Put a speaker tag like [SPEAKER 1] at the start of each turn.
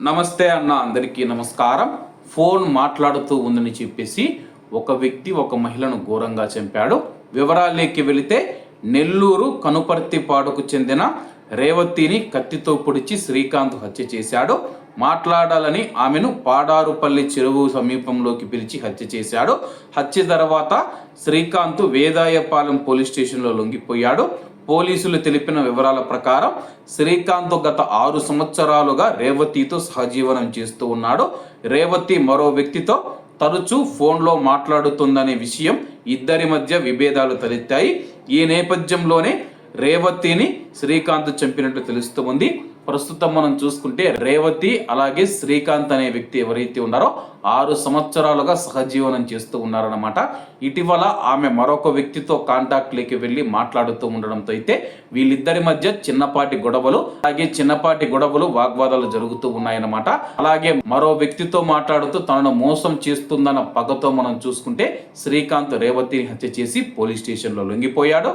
[SPEAKER 1] నమస్తే అన్న, అందరికీ నమస్కారం. ఫోన్ మాట్లాడుతూ ఉందని చెప్పేసి ఒక వ్యక్తి ఒక మహిళను ఘోరంగా చంపాడు. వివరాల్లోకి వెళితే నెల్లూరు కనుపర్తిపాడుకు చెందిన రేవతిని కత్తితో పొడిచి శ్రీకాంత్ హత్య చేశాడు. మాట్లాడాలని ఆమెను పాడారుపల్లి చెరువు సమీపంలోకి పిలిచి హత్య చేశాడు. హత్య తర్వాత శ్రీకాంత్ వేదాయపాలెం పోలీస్ స్టేషన్లో లొంగిపోయాడు. పోలీసులు తెలిపిన వివరాల ప్రకారం శ్రీకాంత్ గత 6 సంవత్సరాలుగా రేవతితో సహజీవనం చేస్తూ ఉన్నాడు. రేవతి మరో వ్యక్తితో తరచూ ఫోన్లో మాట్లాడుతుందనే విషయం ఇద్దరి మధ్య విభేదాలు తలెత్తాయి. ఈ నేపథ్యంలోనే రేవతిని శ్రీకాంత్ చంపినట్లు తెలుస్తుంది. ప్రస్తుతం మనం చూసుకుంటే రేవతి అలాగే శ్రీకాంత్ అనే వ్యక్తి ఎవరైతే ఉన్నారో 6 సంవత్సరాలుగా సహజీవనం చేస్తూ ఉన్నారన్నమాట. ఇటీవల ఆమె మరొక వ్యక్తితో కాంటాక్ట్లోకి వెళ్ళి మాట్లాడుతూ ఉండడంతో అయితే వీళ్ళిద్దరి మధ్య చిన్నపాటి గొడవలు వాగ్వాదాలు జరుగుతూ ఉన్నాయన్నమాట. అలాగే మరో వ్యక్తితో మాట్లాడుతూ తనను మోసం చేస్తుందన్న పగతో మనం చూసుకుంటే శ్రీకాంత్ రేవతిని హత్య చేసి పోలీస్ స్టేషన్లో లొంగిపోయాడు.